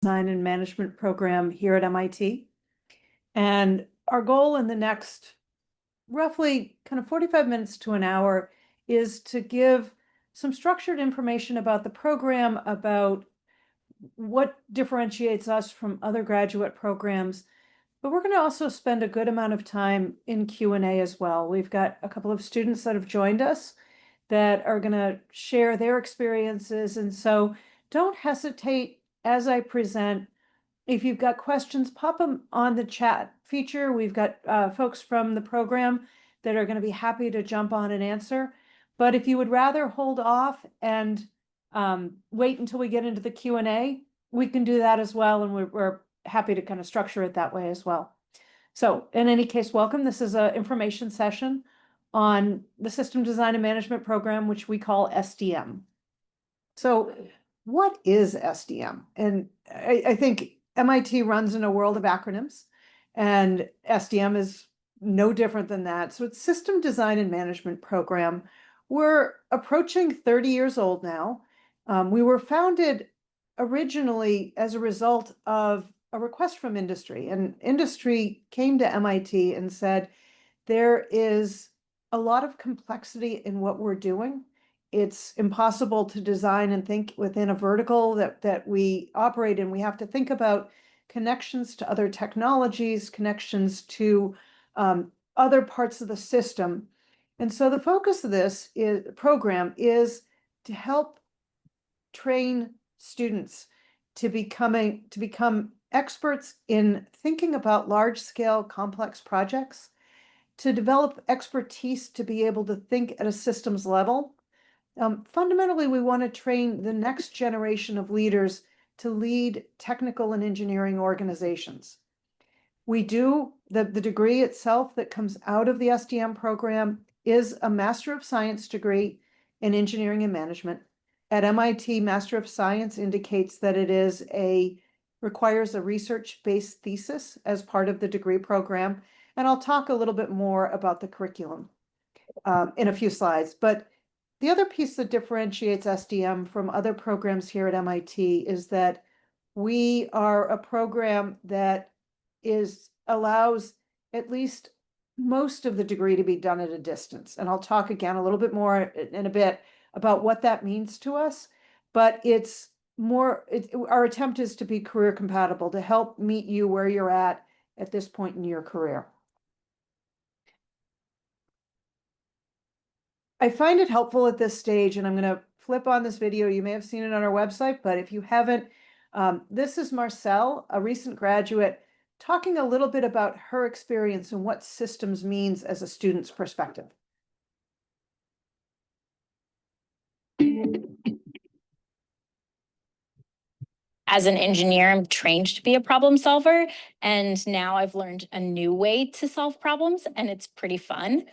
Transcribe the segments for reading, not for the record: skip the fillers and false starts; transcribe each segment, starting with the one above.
Design and Management program here at MIT. And our goal in the next roughly kind of 45 minutes to an hour is to give some structured information about the program, about what differentiates us from other graduate programs. But we're going to also spend a good amount of time in Q&A as well. We've got a couple of students that have joined us that are going to share their experiences. And so don't hesitate as I present. If you've got questions, pop them on the chat feature. We've got folks from the program that are going to be happy to jump on and answer. But if you would rather hold off and wait until we get into the Q&A, we can do that as well. And we're happy to kind of structure it that way as well. So in any case, welcome. This is an information session on the System Design and Management program, which we call SDM. So what is SDM? And I think MIT runs in a world of acronyms, and SDM is no different than that. So it's System Design and Management program. We're approaching 30 years old now. We were founded originally as a result of a request from industry, and industry came to MIT and said, there is a lot of complexity in what we're doing. It's impossible to design and think within a vertical that we operate in. We have to think about connections to other technologies, connections to other parts of the system. And so the focus of this program is to help train students to become experts in thinking about large-scale complex projects, to develop expertise to be able to think at a systems level. Fundamentally, we want to train the next generation of leaders to lead technical and engineering organizations. We do, the degree itself that comes out of the SDM program is a Master of Science degree in Engineering and Management. At MIT, Master of Science indicates that it requires a research-based thesis as part of the degree program. And I'll talk a little bit more about the curriculum in a few slides. But the other piece that differentiates SDM from other programs here at MIT is that we are a program that allows at least most of the degree to be done at a distance. And I'll talk again a little bit more in a bit about what that means to us. But our attempt is to be career compatible, to help meet you where you're at this point in your career. I find it helpful at this stage, and I'm going to flip on this video. You may have seen it on our website, but if you haven't, this is Marcelle, a recent graduate, talking a little bit about her experience and what systems means as a student's perspective. As an engineer, I'm trained to be a problem solver, and now I've learned a new way to solve problems, and it's pretty fun.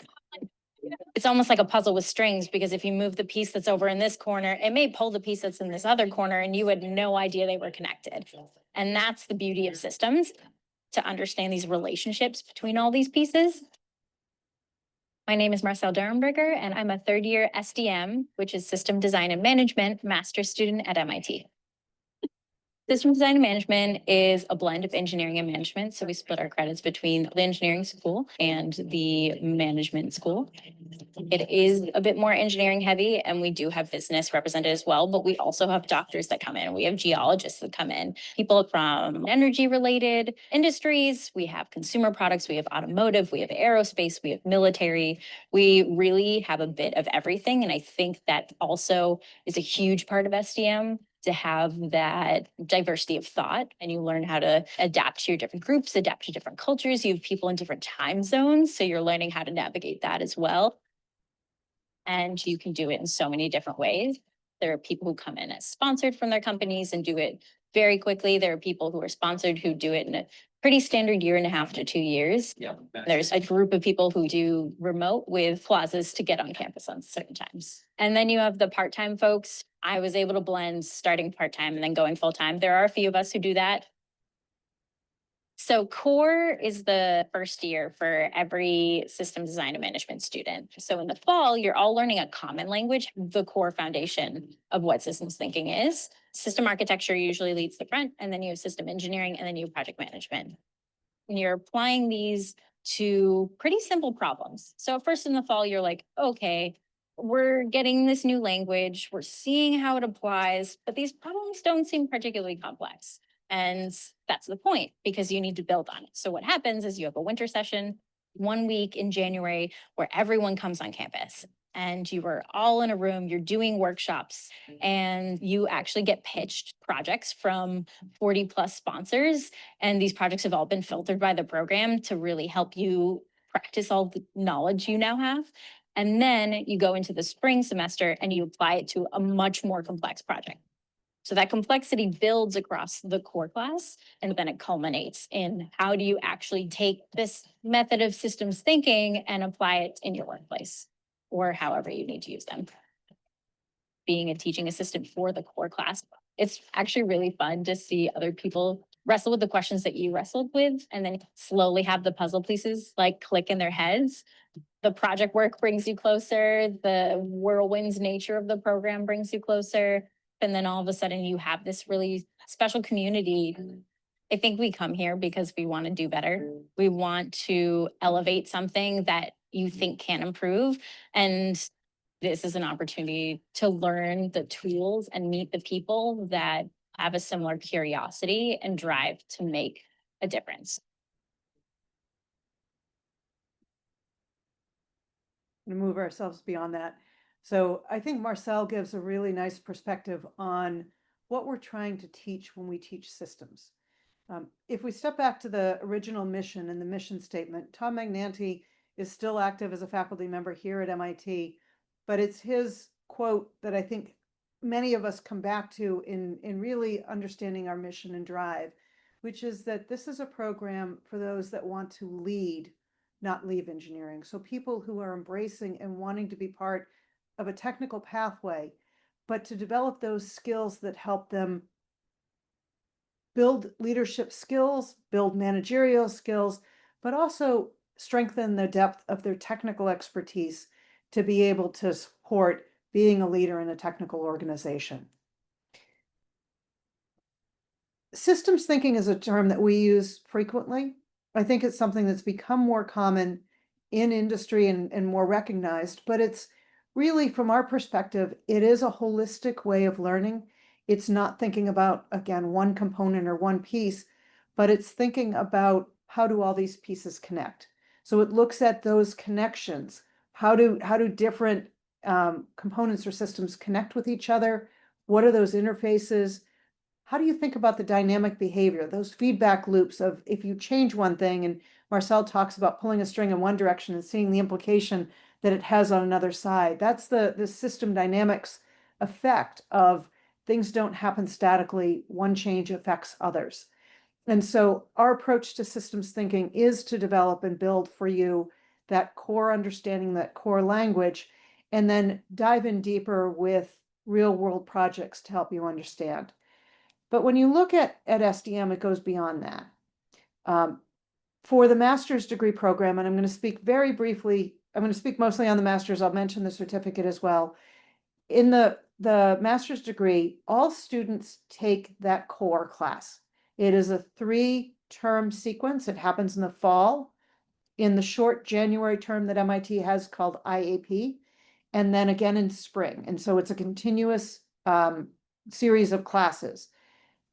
It's almost like a puzzle with strings, because if you move the piece that's over in this corner, it may pull the piece that's in this other corner, and you had no idea they were connected. And that's the beauty of systems, to understand these relationships between all these pieces. My name is Marcelle Durenberger, and I'm a third-year SDM, which is System Design and Management master's student at MIT. System Design and Management is a blend of engineering and management. So we split our credits between the engineering school and the management school. It is a bit more engineering heavy, and we do have business represented as well, but we also have doctors that come in. We have geologists that come in, people from energy related industries. We have consumer products, we have automotive, we have aerospace, we have military. We really have a bit of everything. And I think that also is a huge part of SDM, to have that diversity of thought, and you learn how to adapt to your different groups, adapt to different cultures. You have people in different time zones, so you're learning how to navigate that as well. And you can do it in so many different ways. There are people who come in as sponsored from their companies and do it very quickly. There are people who are sponsored who do it in a pretty standard 1.5 to 2 years. Yeah. There's a group of people who do remote with clauses to get on campus on certain times. And then you have the part-time folks. I was able to blend starting part-time and then going full-time. There are a few of us who do that. So core is the first year for every system design and management student. So in the fall, you're all learning a common language, the core foundation of what systems thinking is. System architecture usually leads the front, and then you have system engineering, and then you have project management. And you're applying these to pretty simple problems. So first in the fall, you're like, okay, we're getting this new language, we're seeing how it applies, but these problems don't seem particularly complex. And that's the point, because you need to build on it. So what happens is you have a winter session, 1 week in January, where everyone comes on campus and you are all in a room, you're doing workshops, and you actually get pitched projects from 40 plus sponsors. And these projects have all been filtered by the program to really help you practice all the knowledge you now have. And then you go into the spring semester and you apply it to a much more complex project. So that complexity builds across the core class, and then it culminates in how do you actually take this method of systems thinking and apply it in your workplace or however you need to use them. Being a teaching assistant for the core class, it's actually really fun to see other people wrestle with the questions that you wrestled with and then slowly have the puzzle pieces like click in their heads. The project work brings you closer, the whirlwinds nature of the program brings you closer, and then all of a sudden you have this really special community. I think we come here because we want to do better. We want to elevate something that you think can improve. And this is an opportunity to learn the tools and meet the people that have a similar curiosity and drive to make a difference. To move ourselves beyond that. So I think Marcel gives a really nice perspective on what we're trying to teach when we teach systems. If we step back to the original mission and the mission statement, Tom Magnanti is still active as a faculty member here at MIT, but it's his quote that I think many of us come back to in really understanding our mission and drive, which is that this is a program for those that want to lead, not leave engineering. So people who are embracing and wanting to be part of a technical pathway, but to develop those skills that help them build leadership skills, build managerial skills, but also strengthen the depth of their technical expertise to be able to support being a leader in a technical organization. Systems thinking is a term that we use frequently. I think it's something that's become more common in industry and more recognized, but it's really, from our perspective, it is a holistic way of learning. It's not thinking about, again, one component or one piece, but it's thinking about how do all these pieces connect. So it looks at those connections. How do different components or systems connect with each other? What are those interfaces? How do you think about the dynamic behavior, those feedback loops of if you change one thing, and Marcel talks about pulling a string in one direction and seeing the implication that it has on another side. That's the system dynamics effect of things don't happen statically. One change affects others. And so our approach to systems thinking is to develop and build for you that core understanding, that core language, and then dive in deeper with real world projects to help you understand. But when you look at SDM, it goes beyond that. For the master's degree program, and I'm going to speak very briefly, I'm going to speak mostly on the master's, I'll mention the certificate as well. In the master's degree, all students take that core class. It is a 3-term sequence. It happens in the fall, in the short January term that MIT has called IAP, and then again in spring. And so it's a continuous series of classes.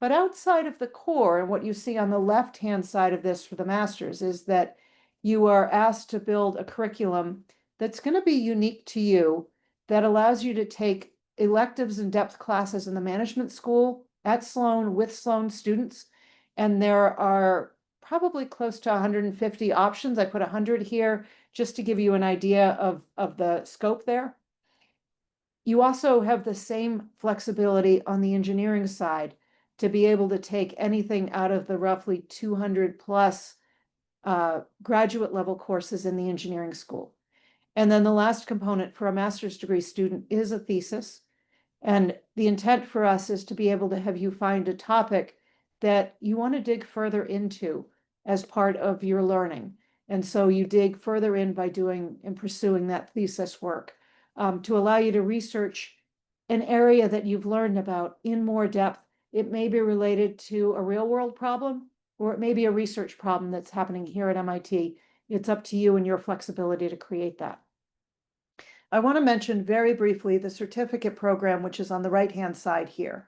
But outside of the core, and what you see on the left-hand side of this for the master's is that you are asked to build a curriculum that's going to be unique to you, that allows you to take electives and depth classes in the management school at Sloan with Sloan students. And there are probably close to 150 options. I put 100 here just to give you an idea of the scope there. You also have the same flexibility on the engineering side to be able to take anything out of the roughly 200 plus graduate level courses in the engineering school. And then the last component for a master's degree student is a thesis. And the intent for us is to be able to have you find a topic that you want to dig further into as part of your learning. And so you dig further in by doing and pursuing that thesis work to allow you to research an area that you've learned about in more depth. It may be related to a real world problem, or it may be a research problem that's happening here at MIT. It's up to you and your flexibility to create that. I want to mention very briefly the certificate program, which is on the right-hand side here.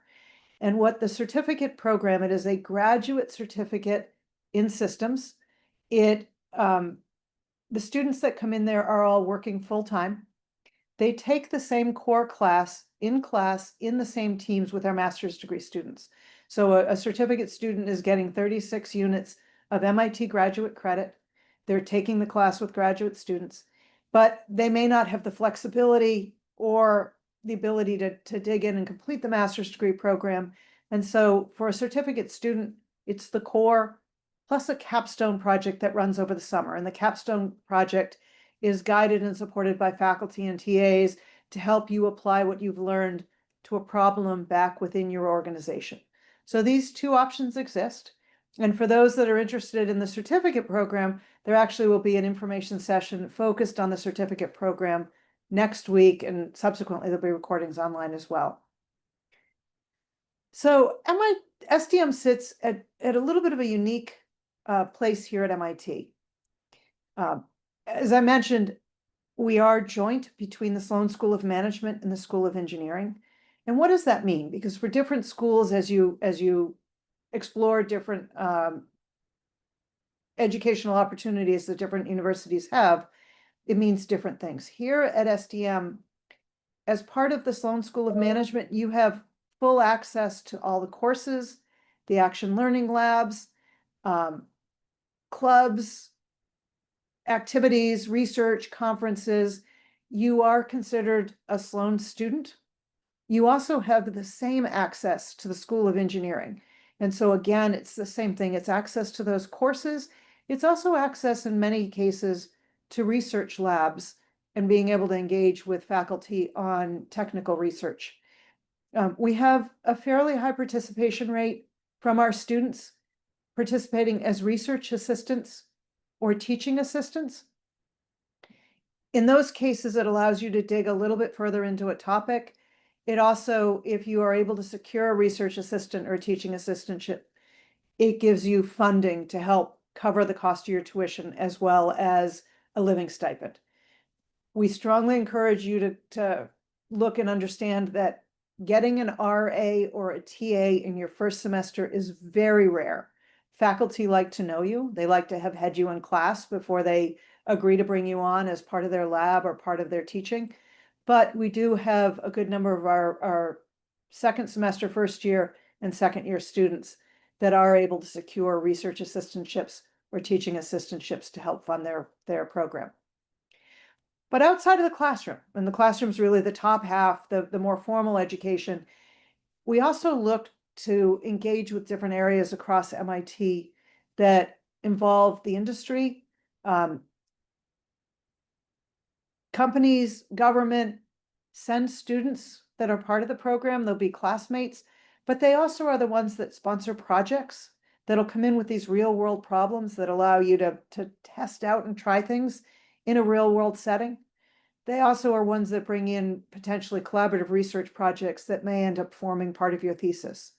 And what the certificate program, it is a graduate certificate in systems. The students that come in there are all working full-time. They take the same core class in the same teams with our master's degree students. So a certificate student is getting 36 units of MIT graduate credit. They're taking the class with graduate students, but they may not have the flexibility or the ability to dig in and complete the master's degree program. And so for a certificate student, it's the core plus a capstone project that runs over the summer. And the capstone project is guided and supported by faculty and TAs to help you apply what you've learned to a problem back within your organization. So these two options exist. And for those that are interested in the certificate program, there actually will be an information session focused on the certificate program next week, and subsequently there'll be recordings online as well. So SDM sits at a little bit of a unique place here at MIT. As I mentioned, we are joint between the Sloan School of Management and the School of Engineering. And what does that mean? Because for different schools, as you explore different educational opportunities that different universities have, it means different things. Here at SDM, as part of the Sloan School of Management, you have full access to all the courses, the action learning labs, clubs, activities, research, conferences. You are considered a Sloan student. You also have the same access to the School of Engineering. And so again, it's the same thing. It's access to those courses. It's also access in many cases to research labs and being able to engage with faculty on technical research. We have a fairly high participation rate from our students participating as research assistants or teaching assistants. In those cases, it allows you to dig a little bit further into a topic. It also, if you are able to secure a research assistant or a teaching assistantship, it gives you funding to help cover the cost of your tuition as well as a living stipend. We strongly encourage you to look and understand that getting an RA or a TA in your first semester is very rare. Faculty like to know you. They like to have had you in class before they agree to bring you on as part of their lab or part of their teaching. But we do have a good number of our second semester, first year, and second year students that are able to secure research assistantships or teaching assistantships to help fund their program. But outside of the classroom, and the classroom is really the top half, the more formal education, we also looked to engage with different areas across MIT that involve the industry, companies, government, send students that are part of the program. They'll be classmates, but they also are the ones that sponsor projects that'll come in with these real world problems that allow you to test out and try things in a real world setting. They also are ones that bring in potentially collaborative research projects that may end up forming part of your thesis.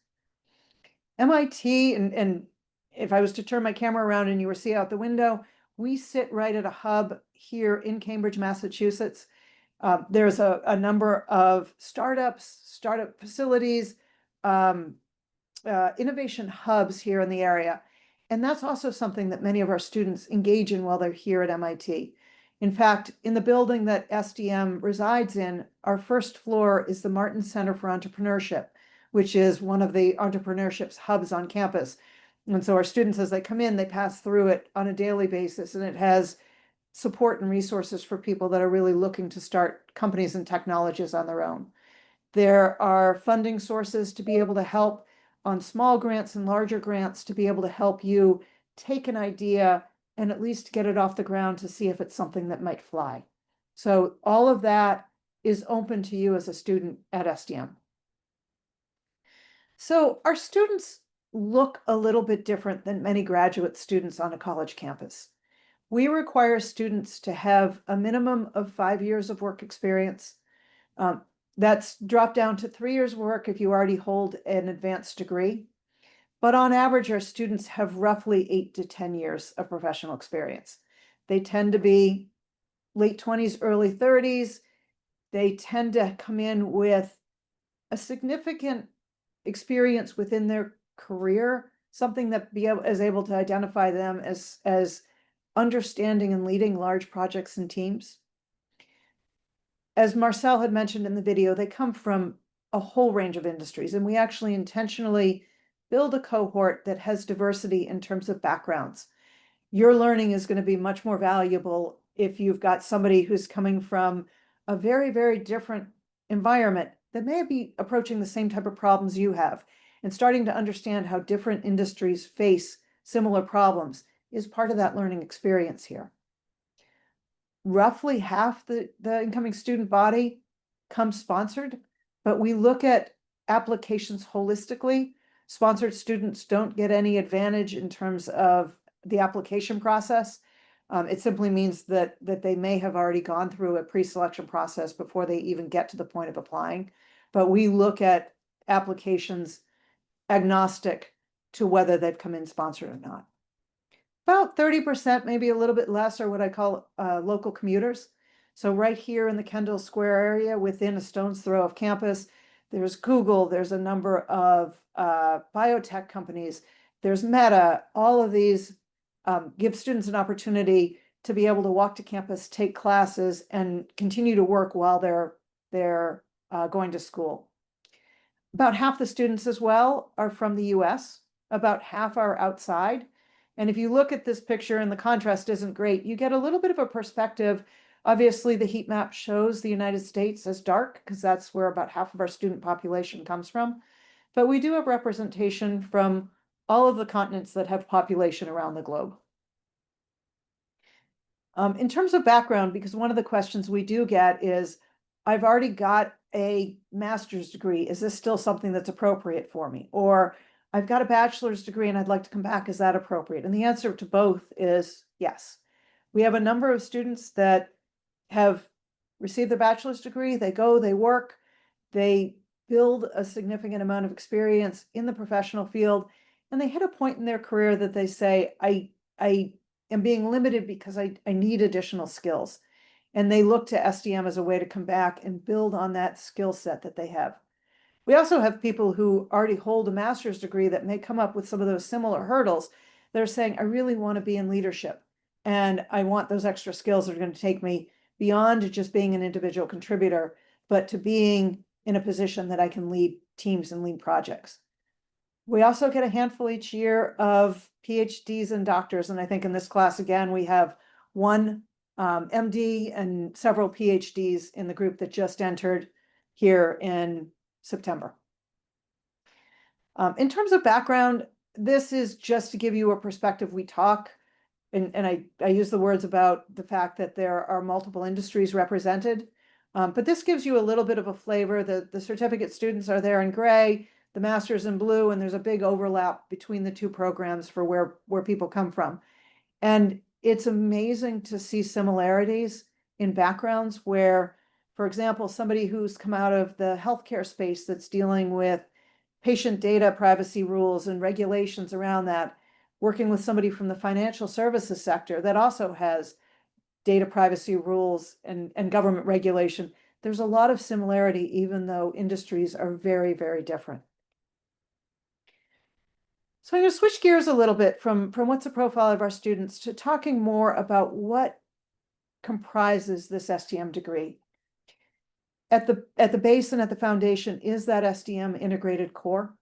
MIT, and if I was to turn my camera around and you were see out the window, we sit right at a hub here in Cambridge, Massachusetts. There's a number of startups, startup facilities, innovation hubs here in the area. And that's also something that many of our students engage in while they're here at MIT. In fact, in the building that SDM resides in, our first floor is the Martin Center for Entrepreneurship, which is one of the entrepreneurship's hubs on campus. And so our students, as they come in, they pass through it on a daily basis, and it has support and resources for people that are really looking to start companies and technologies on their own. There are funding sources to be able to help on small grants and larger grants to be able to help you take an idea and at least get it off the ground to see if it's something that might fly. So all of that is open to you as a student at SDM. So our students look a little bit different than many graduate students on a college campus. We require students to have a minimum of 5 years of work experience. That's dropped down to 3 years of work if you already hold an advanced degree. But on average, our students have roughly 8 to 10 years of professional experience. They tend to be late 20s, early 30s. They tend to come in with a significant experience within their career, something that is able to identify them as understanding and leading large projects and teams. As Marcel had mentioned in the video, they come from a whole range of industries, and we actually intentionally build a cohort that has diversity in terms of backgrounds. Your learning is going to be much more valuable if you've got somebody who's coming from a very, very different environment that may be approaching the same type of problems you have, and starting to understand how different industries face similar problems is part of that learning experience here. Roughly half the incoming student body comes sponsored, but we look at applications holistically. Sponsored students don't get any advantage in terms of the application process. It simply means that they may have already gone through a pre-selection process before they even get to the point of applying. But we look at applications agnostic to whether they've come in sponsored or not. About 30%, maybe a little bit less, are what I call local commuters. So right here in the Kendall Square area, within a stone's throw of campus, there's Google, there's a number of biotech companies, there's Meta. All of these give students an opportunity to be able to walk to campus, take classes, and continue to work while they're going to school. About half the students as well are from the US, about half are outside. And if you look at this picture, and the contrast isn't great, you get a little bit of a perspective. Obviously, the heat map shows the United States as dark because that's where about half of our student population comes from. But we do have representation from all of the continents that have population around the globe. In terms of background, because one of the questions we do get is, I've already got a master's degree. Is this still something that's appropriate for me? Or I've got a bachelor's degree and I'd like to come back. Is that appropriate? And the answer to both is yes. We have a number of students that have received their bachelor's degree. They go, they work, they build a significant amount of experience in the professional field, and they hit a point in their career that they say, I am being limited because I need additional skills. And they look to SDM as a way to come back and build on that skill set that they have. We also have people who already hold a master's degree that may come up with some of those similar hurdles. They're saying, I really want to be in leadership, and I want those extra skills that are going to take me beyond just being an individual contributor, but to being in a position that I can lead teams and lead projects. We also get a handful each year of PhDs and doctors. And I think in this class, again, we have one MD and several PhDs in the group that just entered here in September. In terms of background, this is just to give you a perspective. We talk, and I use the words about the fact that there are multiple industries represented. But this gives you a little bit of a flavor. The certificate students are there in gray, the master's in blue, and there's a big overlap between the two programs for where people come from. And it's amazing to see similarities in backgrounds where, for example, somebody who's come out of the healthcare space that's dealing with patient data privacy rules and regulations around that, working with somebody from the financial services sector that also has data privacy rules and government regulation. There's a lot of similarity, even though industries are very, very different. So I'm going to switch gears a little bit from what's the profile of our students to talking more about what comprises this SDM degree. At the base and at the foundation is that SDM integrated core.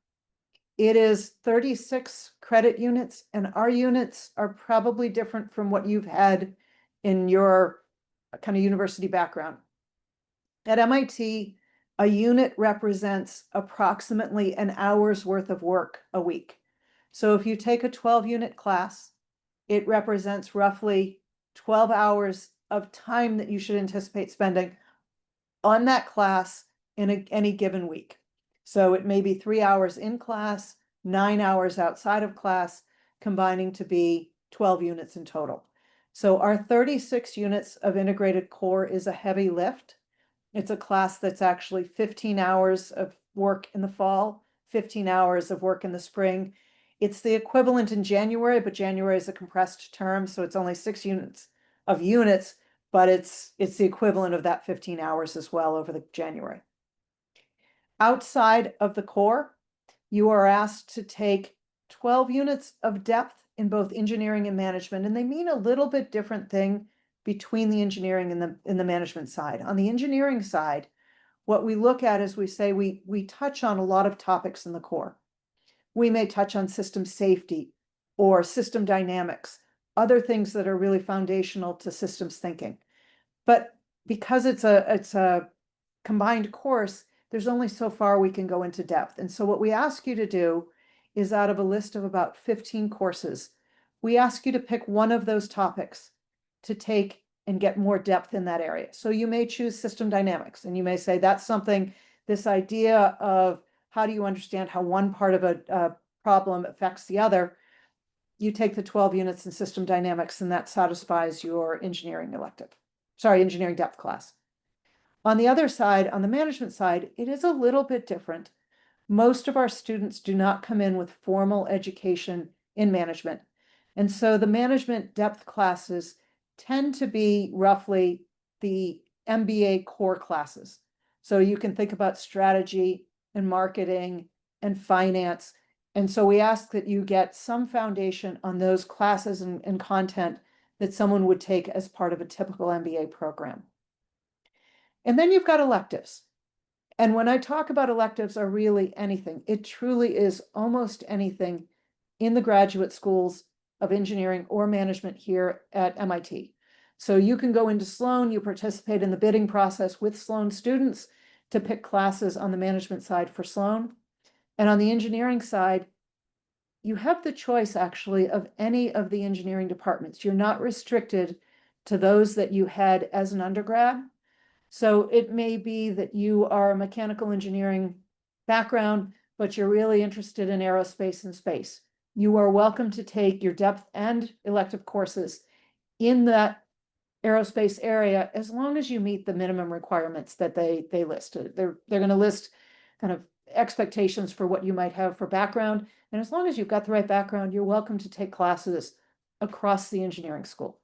It is 36 credit units, and our units are probably different from what you've had in your kind of university background. At MIT, a unit represents approximately an hour's worth of work a week. So if you take a 12-unit class, it represents roughly 12 hours of time that you should anticipate spending on that class in any given week. So it may be 3 hours in class, 9 hours outside of class, combining to be 12 units in total. So our 36 units of integrated core is a heavy lift. It's a class that's actually 15 hours of work in the fall, 15 hours of work in the spring. It's the equivalent in January, but January is a compressed term, so it's only 6 units, but it's the equivalent of that 15 hours as well over the January. Outside of the core, you are asked to take 12 units of depth in both engineering and management, and they mean a little bit different thing between the engineering and the management side. On the engineering side, what we look at is we say we touch on a lot of topics in the core. We may touch on system safety or system dynamics, other things that are really foundational to systems thinking. But because it's a combined course, there's only so far we can go into depth. And so what we ask you to do is, out of a list of about 15 courses, we ask you to pick one of those topics to take and get more depth in that area. So you may choose system dynamics, and you may say that's something, this idea of how do you understand how one part of a problem affects the other. You take the 12 units in system dynamics, and that satisfies your engineering depth class. On the other side, on the management side, it is a little bit different. Most of our students do not come in with formal education in management. And so the management depth classes tend to be roughly the MBA core classes. So you can think about strategy and marketing and finance. And so we ask that you get some foundation on those classes and content that someone would take as part of a typical MBA program. And then you've got electives. And when I talk about electives are really anything, it truly is almost anything in the graduate schools of engineering or management here at MIT. So you can go into Sloan, you participate in the bidding process with Sloan students to pick classes on the management side for Sloan. And on the engineering side, you have the choice actually of any of the engineering departments. You're not restricted to those that you had as an undergrad. So it may be that you are a mechanical engineering background, but you're really interested in aerospace and space. You are welcome to take your depth and elective courses in that aerospace area, as long as you meet the minimum requirements that they list. They're going to list kind of expectations for what you might have for background. And as long as you've got the right background, you're welcome to take classes across the engineering school.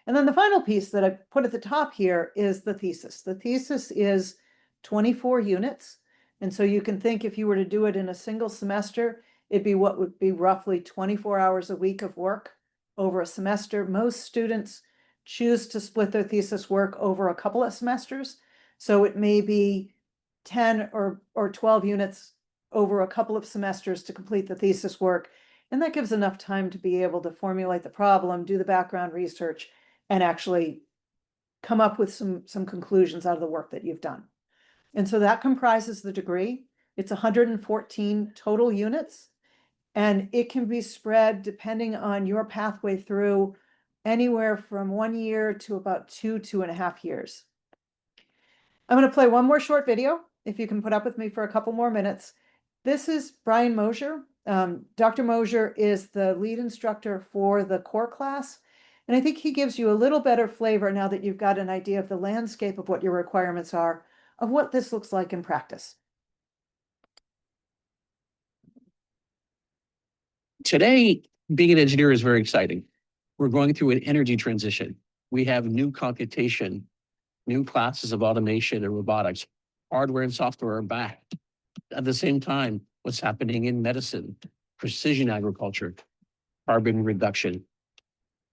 And then the final piece that I put at the top here is the thesis. The thesis is 24 units. And so you can think, if you were to do it in a single semester, it'd be what would be roughly 24 hours a week of work over a semester. Most students choose to split their thesis work over a couple of semesters. So it may be 10 or 12 units over a couple of semesters to complete the thesis work. And that gives enough time to be able to formulate the problem, do the background research, and actually come up with some conclusions out of the work that you've done. And so that comprises the degree. It's 114 total units, and it can be spread, depending on your pathway through, anywhere from 1 year to about 2.5 years. I'm going to play one more short video, if you can put up with me for a couple more minutes. This is Brian Mosier. Dr. Mosier is the lead instructor for the core class. And I think he gives you a little better flavor, now that you've got an idea of the landscape of what your requirements are, of what this looks like in practice. Today, being an engineer is very exciting. We're going through an energy transition. We have new computation, new classes of automation and robotics. Hardware and software are back. At the same time, what's happening in medicine, precision agriculture, carbon reduction.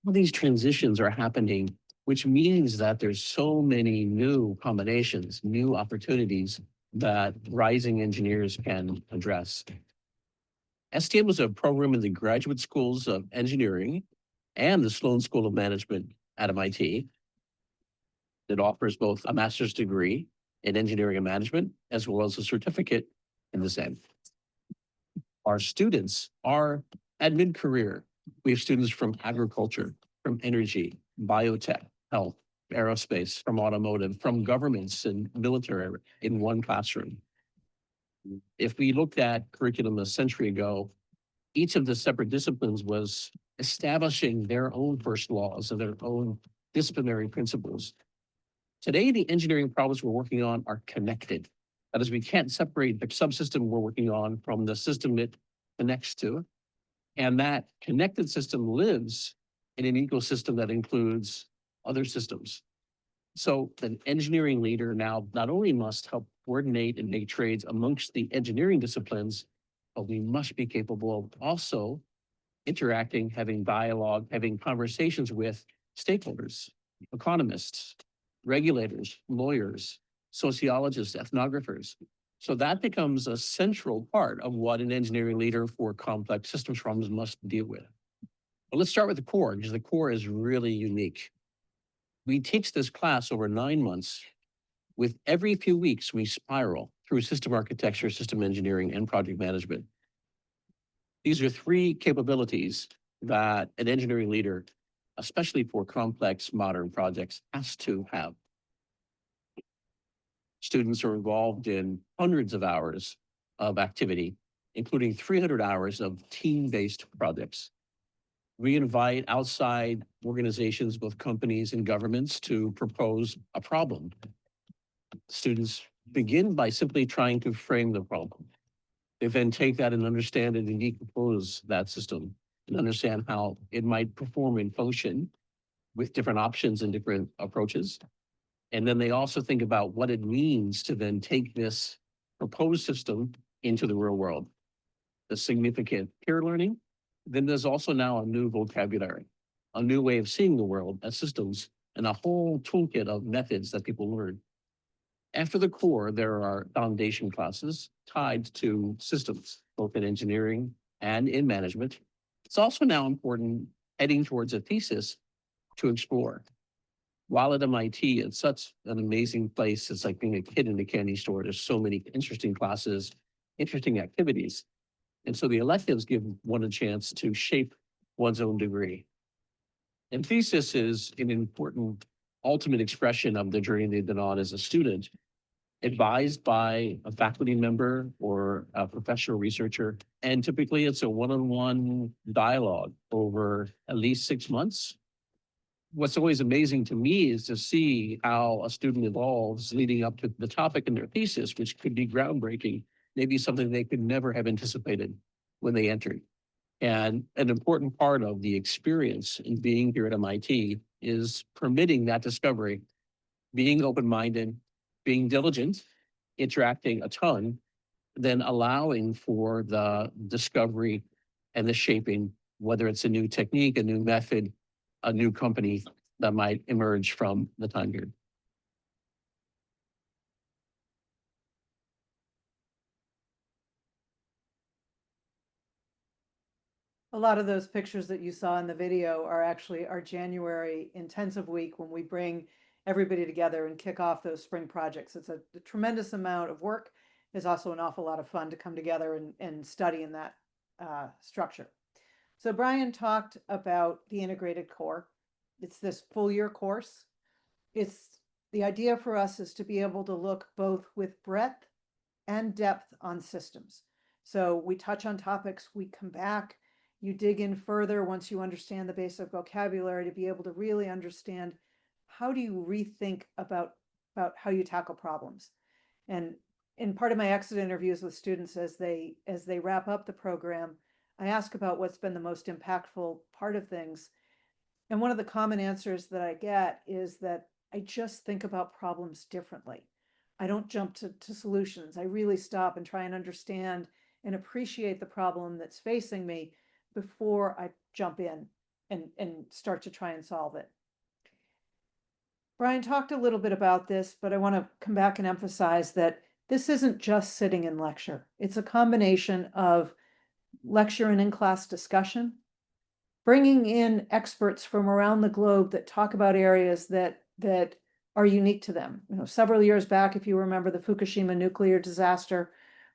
All these transitions are happening, which means that there's so many new combinations, new opportunities that rising engineers can address. SDM is a program in the graduate schools of engineering and the Sloan School of Management at MIT. It offers both a master's degree in engineering and management, as well as a certificate in the same. Our students are at mid-career. We have students from agriculture, from energy, biotech, health, aerospace, from automotive, from governments and military in one classroom. If we looked at curriculum a century ago, each of the separate disciplines was establishing their own first laws and their own disciplinary principles. Today, the engineering problems we're working on are connected. That is, we can't separate the subsystem we're working on from the system it connects to. And that connected system lives in an ecosystem that includes other systems. So an engineering leader now not only must help coordinate and make trades amongst the engineering disciplines, but we must be capable of also interacting, having dialogue, having conversations with stakeholders, economists, regulators, lawyers, sociologists, ethnographers. So that becomes a central part of what an engineering leader for complex systems problems must deal with. But let's start with the core, because the core is really unique. We teach this class over 9 months. With every few weeks, we spiral through system architecture, system engineering, and project management. These are 3 capabilities that an engineering leader, especially for complex modern projects, has to have. Students are involved in hundreds of hours of activity, including 300 hours of team-based projects. We invite outside organizations, both companies and governments, to propose a problem. Students begin by simply trying to frame the problem. They then take that and understand it and decompose that system and understand how it might perform and function with different options and different approaches. And then they also think about what it means to then take this proposed system into the real world. The significant peer learning. Then there's also now a new vocabulary, a new way of seeing the world as systems, and a whole toolkit of methods that people learn. After the core, there are foundation classes tied to systems, both in engineering and in management. It's also now important, heading towards a thesis, to explore. While at MIT, it's such an amazing place. It's like being a kid in a candy store. There's so many interesting classes, interesting activities. And so the electives give one a chance to shape one's own degree. And thesis is an important ultimate expression of the journey they've been on as a student, advised by a faculty member or a professional researcher. And typically it's a one-on-one dialogue over at least 6 months. What's always amazing to me is to see how a student evolves leading up to the topic in their thesis, which could be groundbreaking, maybe something they could never have anticipated when they entered. And an important part of the experience in being here at MIT is permitting that discovery, being open-minded, being diligent, interacting a ton, then allowing for the discovery and the shaping, whether it's a new technique, a new method, a new company that might emerge from the time period. A lot of those pictures that you saw in the video are actually our January intensive week when we bring everybody together and kick off those spring projects. It's a tremendous amount of work. It's also an awful lot of fun to come together and study in that structure. So Brian talked about the integrated core. It's this full year course. It's the idea for us is to be able to look both with breadth and depth on systems. So we touch on topics, we come back, you dig in further once you understand the basic vocabulary to be able to really understand how do you rethink about how you tackle problems. And in part of my exit interviews with students as they wrap up the program, I ask about what's been the most impactful part of things. And one of the common answers that I get is that I just think about problems differently. I don't jump to solutions. I really stop and try and understand and appreciate the problem that's facing me before I jump in and start to try and solve it. Brian talked a little bit about this, but I want to come back and emphasize that this isn't just sitting in lecture. It's a combination of lecture and in-class discussion, bringing in experts from around the globe that talk about areas that are unique to them. You know, several years back, if you remember the Fukushima nuclear disaster,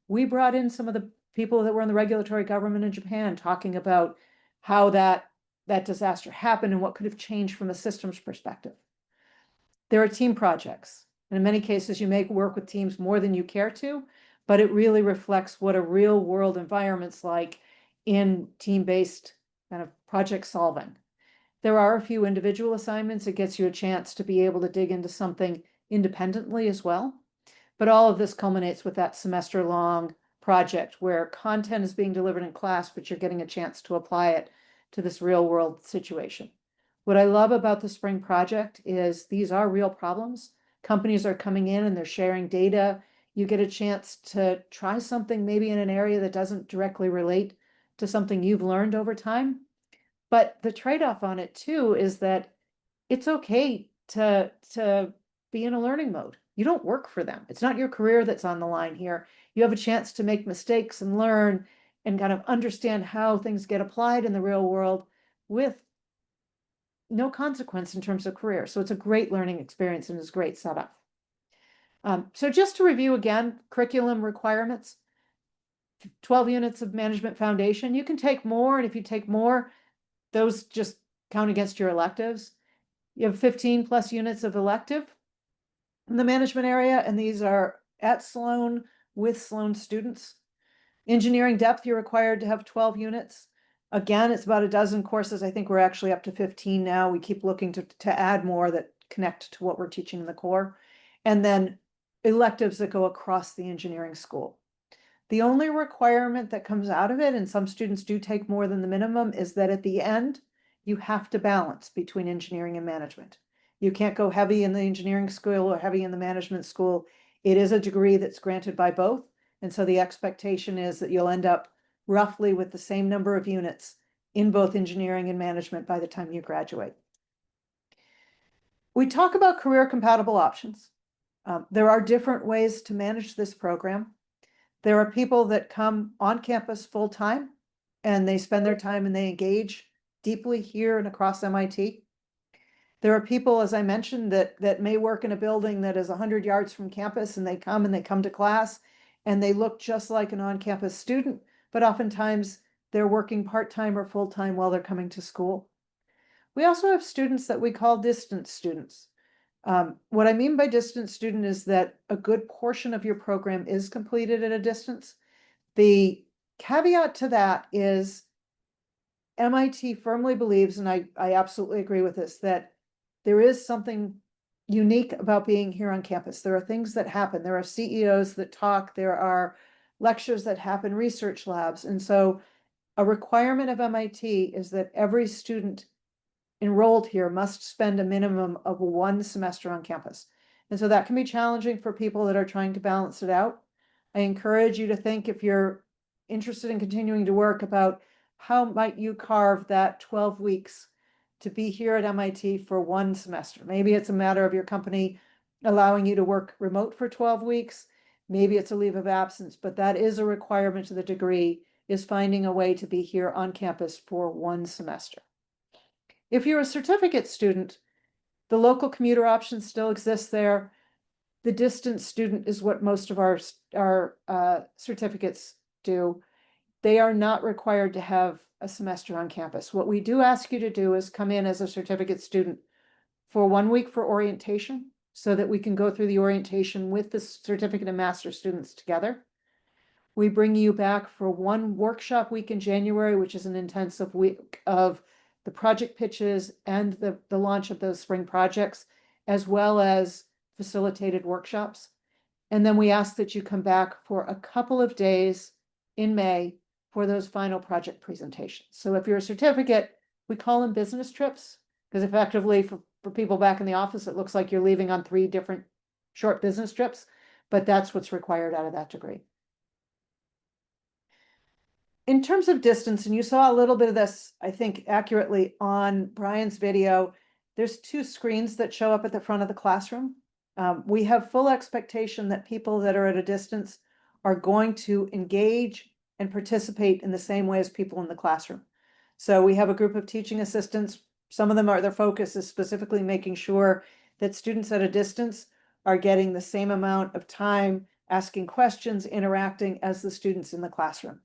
we brought in some of the people that were in the regulatory government in Japan talking about how that disaster happened and what could have changed from a systems perspective. There are team projects. And in many cases, you may work with teams more than you care to, but it really reflects what a real world environment's like in team-based kind of project solving. There are a few individual assignments. It gets you a chance to be able to dig into something independently as well. But all of this culminates with that semester-long project where content is being delivered in class, but you're getting a chance to apply it to this real-world situation. What I love about the spring project is these are real problems. Companies are coming in and they're sharing data. You get a chance to try something maybe in an area that doesn't directly relate to something you've learned over time. But the trade-off on it too is that it's okay to be in a learning mode. You don't work for them. It's not your career that's on the line here. You have a chance to make mistakes and learn and kind of understand how things get applied in the real world with no consequence in terms of career. So it's a great learning experience and is a great setup. So just to review again, curriculum requirements, 12 units of management foundation. You can take more, and if you take more, those just count against your electives. You have 15 plus units of elective in the management area, and these are at Sloan with Sloan students. Engineering depth, you're required to have 12 units. Again, it's about a dozen courses. I think we're actually up to 15 now. We keep looking to add more that connect to what we're teaching in the core. And then electives that go across the engineering school. The only requirement that comes out of it, and some students do take more than the minimum, is that at the end, you have to balance between engineering and management. You can't go heavy in the engineering school or heavy in the management school. It is a degree that's granted by both. And so the expectation is that you'll end up roughly with the same number of units in both engineering and management by the time you graduate. We talk about career compatible options. There are different ways to manage this program. There are people that come on campus full time and they spend their time and they engage deeply here and across MIT. There are people, as I mentioned, that may work in a building that is 100 yards from campus, and they come to class and they look just like an on-campus student, but oftentimes they're working part-time or full-time while they're coming to school. We also have students that we call distance students. What I mean by distant student is that a good portion of your program is completed at a distance. The caveat to that is MIT firmly believes, and I absolutely agree with this, that there is something unique about being here on campus. There are things that happen. There are CEOs that talk. There are lectures that happen, research labs. And so a requirement of MIT is that every student enrolled here must spend a minimum of 1 semester on campus. And so that can be challenging for people that are trying to balance it out. I encourage you to think, if you're interested in continuing to work, about how might you carve that 12 weeks to be here at MIT for 1 semester. Maybe it's a matter of your company allowing you to work remote for 12 weeks. Maybe it's a leave of absence, but that is a requirement to the degree, is finding a way to be here on campus for 1 semester. If you're a certificate student, the local commuter option still exists there. The distance student is what most of our certificates do. They are not required to have a semester on campus. What we do ask you to do is come in as a certificate student for 1 week for orientation, so that we can go through the orientation with the certificate and master students together. We bring you back for 1 workshop week in January, which is an intensive week of the project pitches and the launch of those spring projects, as well as facilitated workshops. And then we ask that you come back for a couple of days in May for those final project presentations. So if you're a certificate, we call them business trips, because effectively for people back in the office, it looks like you're leaving on 3 different short business trips, but that's what's required out of that degree. In terms of distance, and you saw a little bit of this, I think, accurately on Brian's video, there's 2 screens that show up at the front of the classroom. We have full expectation that people that are at a distance are going to engage and participate in the same way as people in the classroom. So we have a group of teaching assistants. Some of them their focus is specifically making sure that students at a distance are getting the same amount of time asking questions, interacting as the students in the classroom.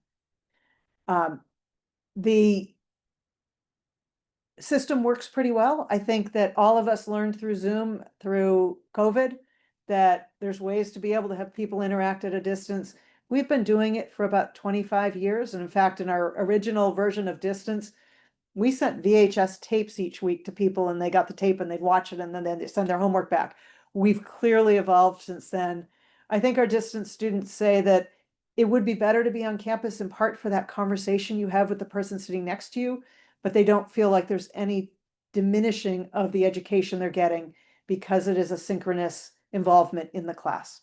The system works pretty well. I think that all of us learned through Zoom, through COVID, that there's ways to be able to have people interact at a distance. We've been doing it for about 25 years. And in fact, in our original version of distance, we sent VHS tapes each week to people and they got the tape and they'd watch it and then they'd send their homework back. We've clearly evolved since then. I think our distance students say that it would be better to be on campus in part for that conversation you have with the person sitting next to you, but they don't feel like there's any diminishing of the education they're getting because it is a synchronous involvement in the class.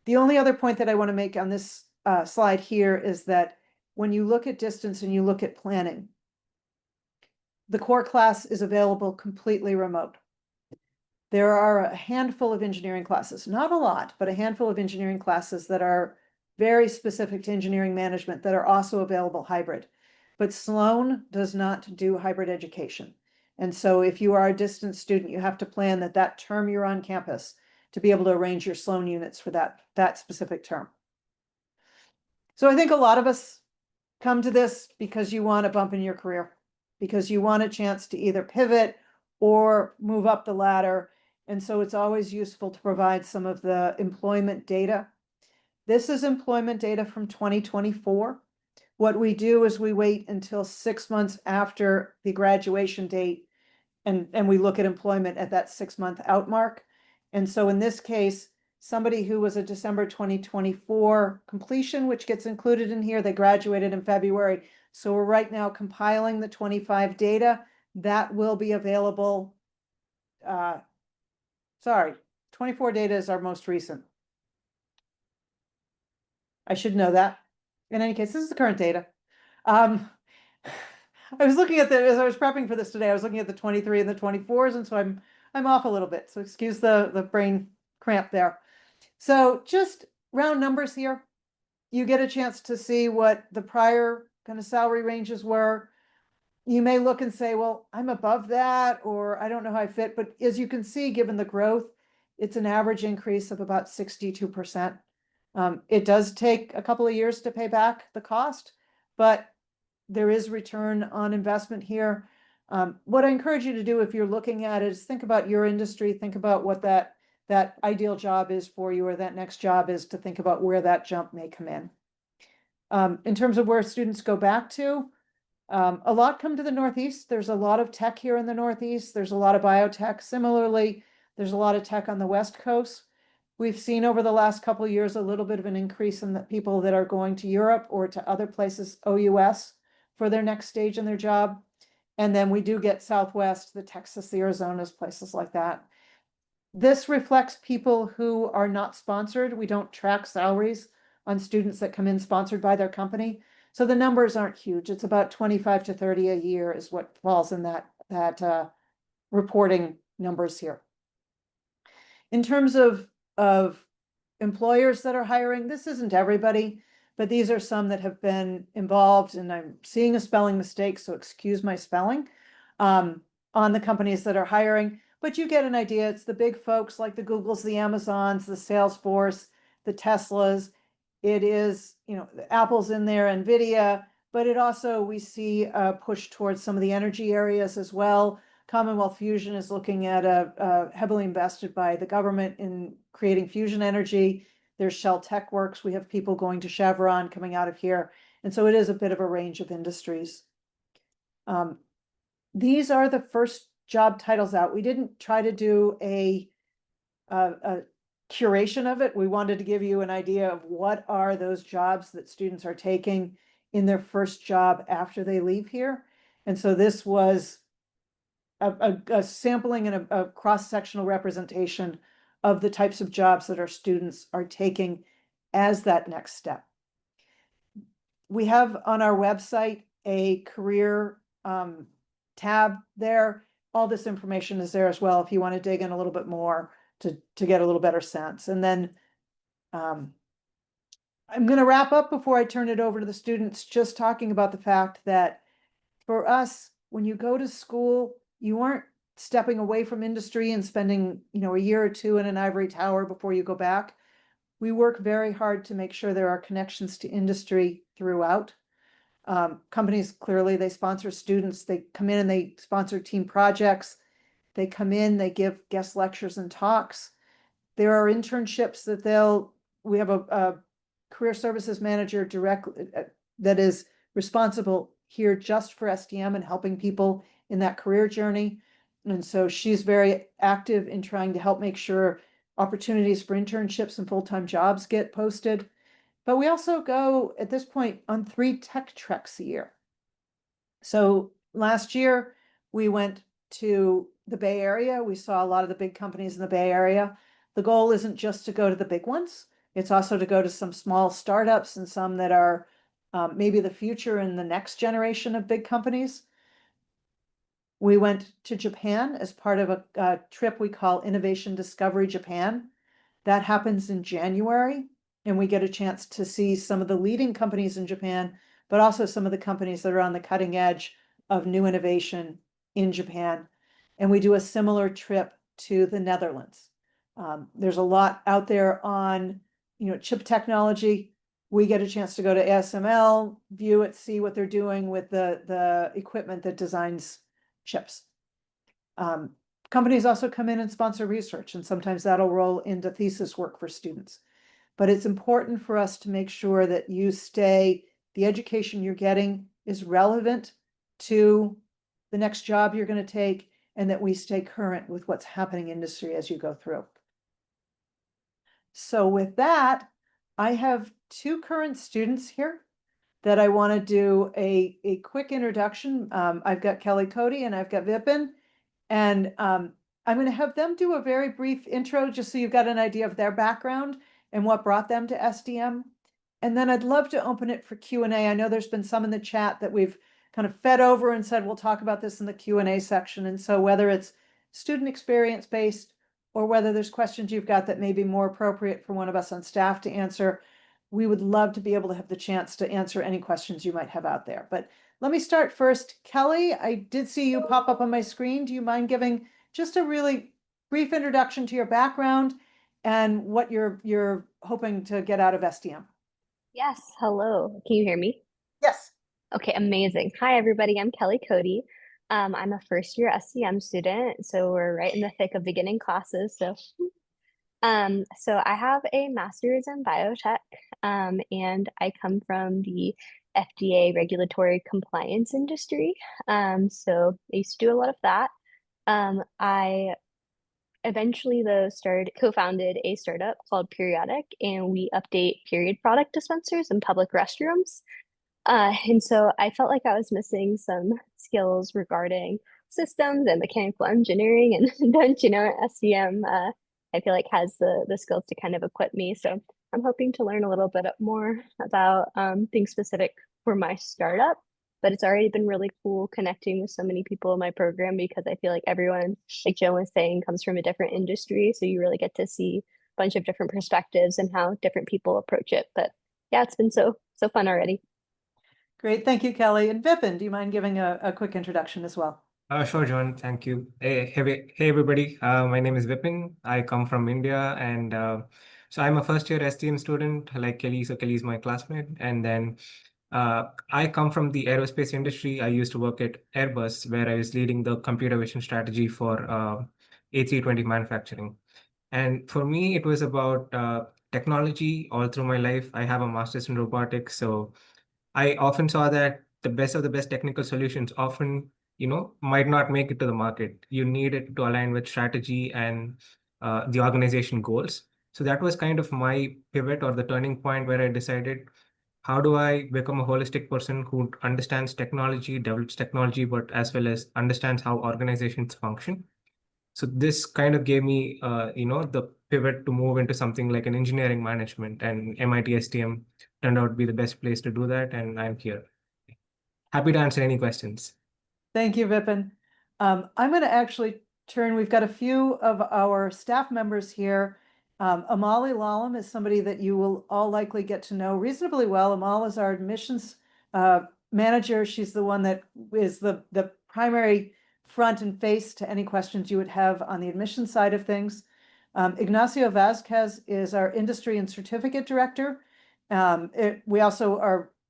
The only other point that I want to make on this slide here is that when you look at distance and you look at planning, the core class is available completely remote. There are a handful of engineering classes, not a lot, but a handful of engineering classes that are very specific to engineering management that are also available hybrid. But Sloan does not do hybrid education. And so if you are a distance student, you have to plan that term you're on campus to be able to arrange your Sloan units for that specific term. So I think a lot of us come to this because you want a bump in your career, because you want a chance to either pivot or move up the ladder. And so it's always useful to provide some of the employment data. This is employment data from 2024. What we do is we wait until 6 months after the graduation date and we look at employment at that 6-month out mark. And so in this case, somebody who was a December 2024 completion, which gets included in here, they graduated in February. So we're right now compiling the 25 data that will be available. 24 data is our most recent. I should know that. In any case, this is the current data. I was looking at as I was prepping for this today, I was looking at the 23 and the 24s, and so I'm off a little bit. So excuse the brain cramp there. So just round numbers here. You get a chance to see what the prior kind of salary ranges were. You may look and say, well, I'm above that, or I don't know how I fit. But as you can see, given the growth, it's an average increase of about 62%. It does take a couple of years to pay back the cost, but there is return on investment here. What I encourage you to do if you're looking at it is think about your industry, think about what that ideal job is for you, or that next job is, to think about where that jump may come in. In terms of where students go back to, a lot come to the Northeast. There's a lot of tech here in the Northeast. There's a lot of biotech. Similarly, there's a lot of tech on the West Coast. We've seen over the last couple of years a little bit of an increase in the people that are going to Europe or to other places, OUS, for their next stage in their job. And then we do get Southwest, the Texas, the Arizonas, places like that. This reflects people who are not sponsored. We don't track salaries on students that come in sponsored by their company. So the numbers aren't huge. It's about 25 to 30 a year is what falls in that reporting numbers here. In terms of employers that are hiring, this isn't everybody, but these are some that have been involved, and I'm seeing a spelling mistake, so excuse my spelling, on the companies that are hiring. But you get an idea. It's the big folks like the Googles, the Amazons, the Salesforce, the Teslas. It is, the Apple's in there, NVIDIA, but it also, we see a push towards some of the energy areas as well. Commonwealth Fusion is looking at heavily invested by the government in creating fusion energy. There's Shell Tech Works. We have people going to Chevron coming out of here. And so it is a bit of a range of industries. These are the first job titles out. We didn't try to do a curation of it. We wanted to give you an idea of what are those jobs that students are taking in their first job after they leave here. And so this was a sampling and a cross-sectional representation of the types of jobs that our students are taking as that next step. We have on our website a career tab there. All this information is there as well if you want to dig in a little bit more to get a little better sense. And then I'm going to wrap up before I turn it over to the students, just talking about the fact that for us, when you go to school, you aren't stepping away from industry and spending, a year or two in an ivory tower before you go back. We work very hard to make sure there are connections to industry throughout. Companies, clearly, they sponsor students. They come in and they sponsor team projects. They come in, they give guest lectures and talks. There are internships that we have a career services manager directly that is responsible here just for SDM and helping people in that career journey. And so she's very active in trying to help make sure opportunities for internships and full-time jobs get posted. But we also go at this point on 3 tech treks a year. So last year we went to the Bay Area. We saw a lot of the big companies in the Bay Area. The goal isn't just to go to the big ones. It's also to go to some small startups and some that are maybe the future and the next generation of big companies. We went to Japan as part of a trip we call Innovation Discovery Japan. That happens in January, and we get a chance to see some of the leading companies in Japan, but also some of the companies that are on the cutting edge of new innovation in Japan. And we do a similar trip to the Netherlands. There's a lot out there on, chip technology. We get a chance to go to ASML, view it, see what they're doing with the equipment that designs chips. Companies also come in and sponsor research, and sometimes that'll roll into thesis work for students. But it's important for us to make sure that the education you're getting is relevant to the next job you're going to take, and that we stay current with what's happening in industry as you go through. So with that, I have 2 current students here that I want to do a quick introduction. I've got Kelly Cody and I've got Vipin, and I'm going to have them do a very brief intro just so you've got an idea of their background and what brought them to SDM. And then I'd love to open it for Q&A. I know there's been some in the chat that we've kind of fed over and said, we'll talk about this in the Q&A section. And so whether it's student experience based or whether there's questions you've got that may be more appropriate for one of us on staff to answer, we would love to be able to have the chance to answer any questions you might have out there. But let me start first. Kelly, I did see you pop up on my screen. Do you mind giving just a really brief introduction to your background and what you're hoping to get out of SDM? Yes, hello. Can you hear me? Yes. Okay, amazing. Hi, everybody. I'm Kelly Cody. I'm a first-year SCM student, so we're right in the thick of beginning classes. So I have a master's in biotech, and I come from the FDA regulatory compliance industry. So I used to do a lot of that. I eventually co-founded a startup called Periodic, and we update period product dispensers in public restrooms. And so I felt like I was missing some skills regarding systems and mechanical engineering, and don't SCM I feel like has the skills to kind of equip me. So I'm hoping to learn a little bit more about things specific for my startup. But it's already been really cool connecting with so many people in my program, because I feel like everyone, like Joe was saying, comes from a different industry. So you really get to see a bunch of different perspectives and how different people approach it. But yeah, it's been so fun already. Great. Thank you, Kelly. And Vipin, do you mind giving a quick introduction as well? Sure, John. Thank you. Hey, everybody. My name is Vipin. I come from India, and so I'm a first-year STM student, like Kelly. So Kelly's my classmate, and then I come from the aerospace industry. I used to work at Airbus, where I was leading the computer vision strategy for A320 manufacturing. And for me, it was about technology all through my life. I have a master's in robotics, so I often saw that the best of the best technical solutions often, might not make it to the market. You need it to align with strategy and the organization goals. So that was kind of my pivot or the turning point where I decided, how do I become a holistic person who understands technology, develops technology, but as well as understands how organizations function? So this kind of gave me, the pivot to move into something like an engineering management, and MIT STM turned out to be the best place to do that, and I'm here. Happy to answer any questions. Thank you, Vipin. I'm going to actually we've got a few of our staff members here. Amali Lalam is somebody that you will all likely get to know reasonably well. Amal is our admissions manager. She's the one that is the primary front and face to any questions you would have on the admissions side of things. Ignacio Vasquez is our industry and certificate director. We also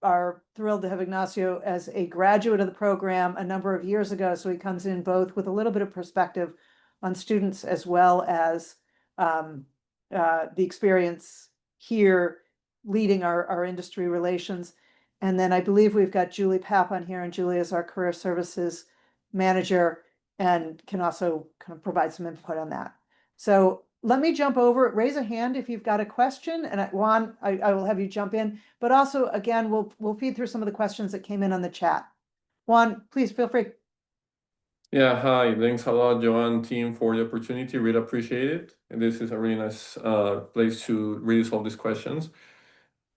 are thrilled to have Ignacio as a graduate of the program a number of years ago. So he comes in both with a little bit of perspective on students as well as the experience here leading our industry relations. And then I believe we've got Julie Papp on here, and Julie is our career services manager and can also kind of provide some input on that. So let me jump over it. Raise a hand if you've got a question, and Juan, I will have you jump in. But also, again, we'll feed through some of the questions that came in on the chat. Juan, please feel free. Yeah, hi. Thanks a lot, Joanne team, for the opportunity. Really appreciate it. And this is a really nice place to really solve these questions.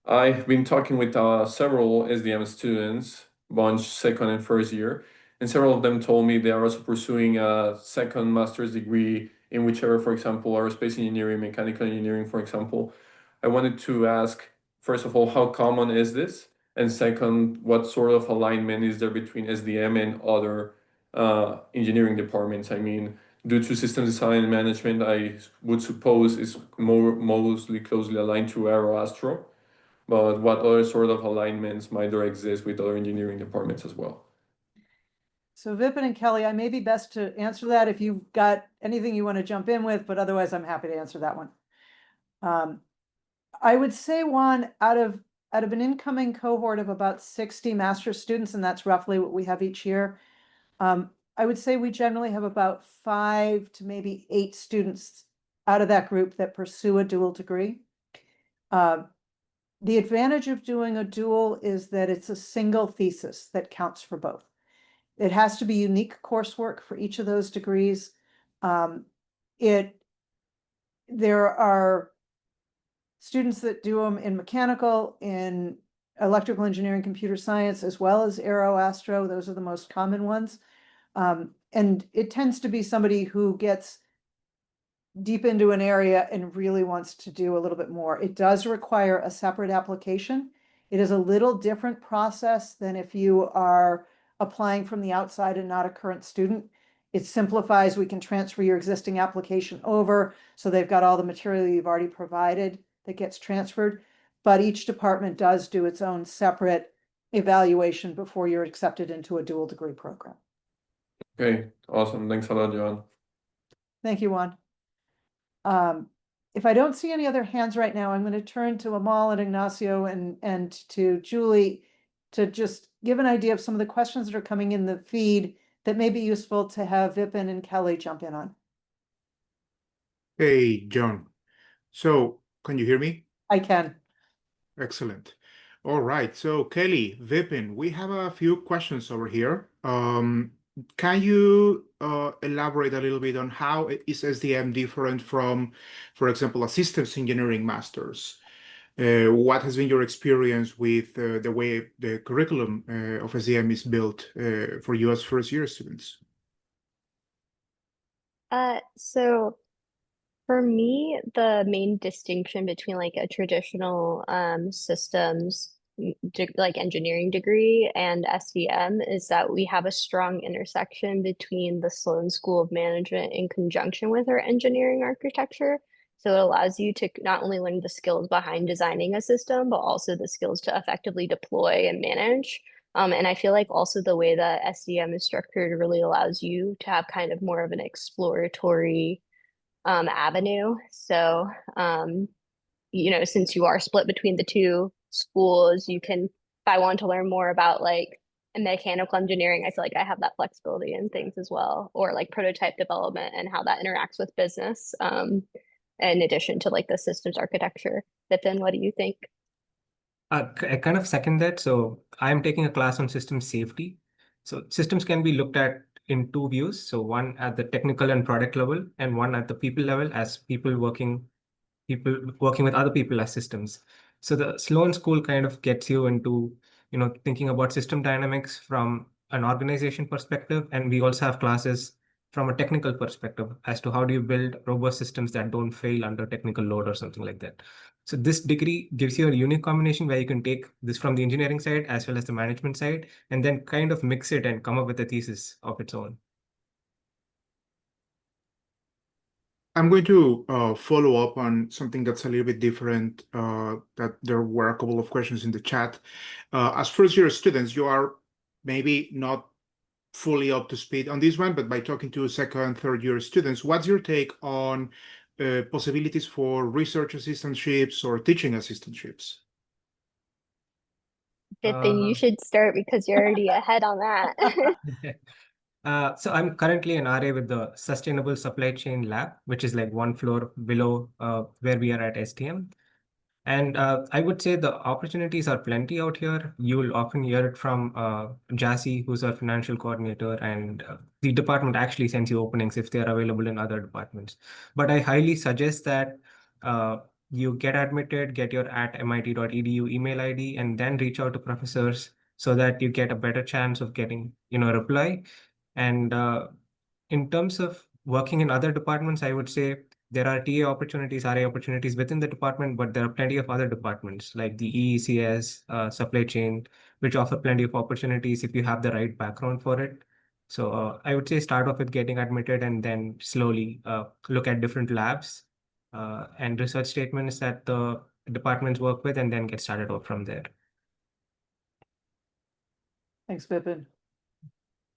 I've been talking with several SDM students, bunch second and first year, and several of them told me they are also pursuing a second master's degree in whichever, for example, aerospace engineering, mechanical engineering, for example. I wanted to ask, first of all, how common is this? And second, what sort of alignment is there between SDM and other engineering departments? I mean, due to system design and management, I would suppose is mostly closely aligned to Aero Astro. But what other sort of alignments might there exist with other engineering departments as well? So Vipin and Kelly, I may be best to answer that if you've got anything you want to jump in with, but otherwise I'm happy to answer that one. I would say, Juan, out of an incoming cohort of about 60 master's students, and that's roughly what we have each year, I would say we generally have about 5 to maybe 8 students out of that group that pursue a dual degree. The advantage of doing a dual is that it's a single thesis that counts for both. It has to be unique coursework for each of those degrees. There are students that do them in mechanical, in electrical engineering, computer science, as well as aero astro. Those are the most common ones. And it tends to be somebody who gets deep into an area and really wants to do a little bit more. It does require a separate application. It is a little different process than if you are applying from the outside and not a current student. It simplifies. We can transfer your existing application over, so they've got all the material you've already provided that gets transferred. But each department does do its own separate evaluation before you're accepted into a dual degree program. Okay, awesome. Thanks a lot, Joan. Thank you, Juan. If I don't see any other hands right now, I'm going to turn to Amal and Ignacio and to Julie to just give an idea of some of the questions that are coming in the feed that may be useful to have Vipin and Kelly jump in on. Hey, John. So, can you hear me? I can. Excellent. All right. So, Kelly, Vipin, we have a few questions over here. Can you elaborate a little bit on how is SDM different from, for example, a systems engineering master's? What has been your experience with the way the curriculum of SDM is built for you as first-year students? So for me, the main distinction between like a traditional systems like engineering degree and SDM is that we have a strong intersection between the Sloan School of Management in conjunction with our engineering architecture. So it allows you to not only learn the skills behind designing a system, but also the skills to effectively deploy and manage. And I feel like also the way that SDM is structured really allows you to have kind of more of an exploratory avenue. So, since you are split between the two schools, you can, if I want to learn more about like mechanical engineering, I feel like I have that flexibility in things as well, or like prototype development and how that interacts with business, in addition to like the systems architecture. But then what do you think? I kind of second that. So I'm taking a class on systems safety. So systems can be looked at in two views. So one at the technical and product level, and one at the people level as people working with other people as systems. So the Sloan School kind of gets you into, thinking about system dynamics from an organization perspective. And we also have classes from a technical perspective as to how do you build robust systems that don't fail under technical load or something like that. So this degree gives you a unique combination where you can take this from the engineering side as well as the management side, and then kind of mix it and come up with a thesis of its own. I'm going to follow up on something that's a little bit different, that there were a couple of questions in the chat. As first-year students, you are maybe not fully up to speed on this one, but by talking to second, third-year students, what's your take on possibilities for research assistantships or teaching assistantships? Vipin, you should start because you're already ahead on that. So I'm currently an RA with the Sustainable Supply Chain Lab, which is like one floor below where we are at STM. And I would say the opportunities are plenty out here. You'll often hear it from Jassy, who's our financial coordinator, and the department actually sends you openings if they're available in other departments. But I highly suggest that you get admitted, get your @mit.edu email ID, and then reach out to professors so that you get a better chance of getting, a reply. And in terms of working in other departments, I would say there are TA opportunities, RA opportunities within the department, but there are plenty of other departments like the EECS, supply chain, which offer plenty of opportunities if you have the right background for it. So I would say start off with getting admitted and then slowly look at different labs and research statements that the departments work with, and then get started off from there. Thanks, Vipin.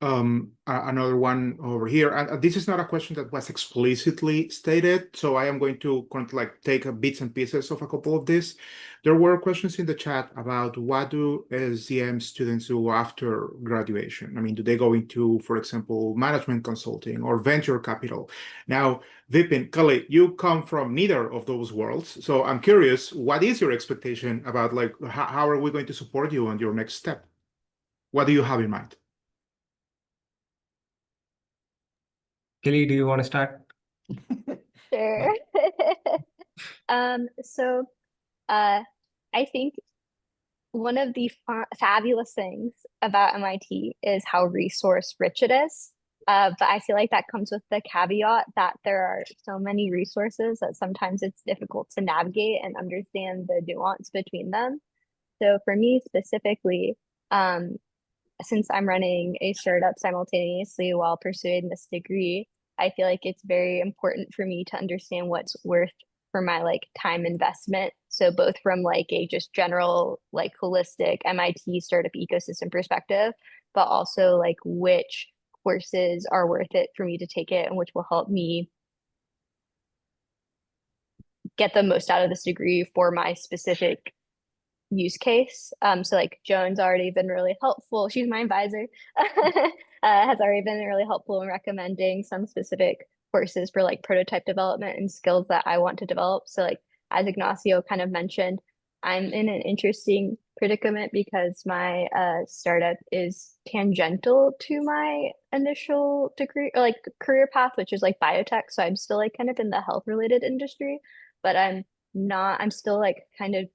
Another one over here, and this is not a question that was explicitly stated, so I am going to kind of like take bits and pieces of a couple of this. There were questions in the chat about what do SDM students do after graduation. I mean, do they go into, for example, management consulting or venture capital? Now, Vipin, Kali, you come from neither of those worlds, so I'm curious, what is your expectation about like how are we going to support you on your next step? What do you have in mind? Kelly, do you want to start? Sure. So I think one of the fabulous things about MIT is how resource rich it is. But I feel like that comes with the caveat that there are so many resources that sometimes it's difficult to navigate and understand the nuance between them. So for me specifically, since I'm running a startup simultaneously while pursuing this degree, I feel like it's very important for me to understand what's worth for my like time investment. So both from like a just general like holistic MIT startup ecosystem perspective, but also like which courses are worth it for me to take it and which will help me get the most out of this degree for my specific use case. So like Joan's already been really helpful. She's my advisor. Has already been really helpful in recommending some specific courses for like prototype development and skills that I want to develop. So like as Ignacio kind of mentioned, I'm in an interesting predicament because my startup is tangential to my initial degree or like career path, which is like biotech. So I'm still like kind of in the health related industry, but I'm still like kind of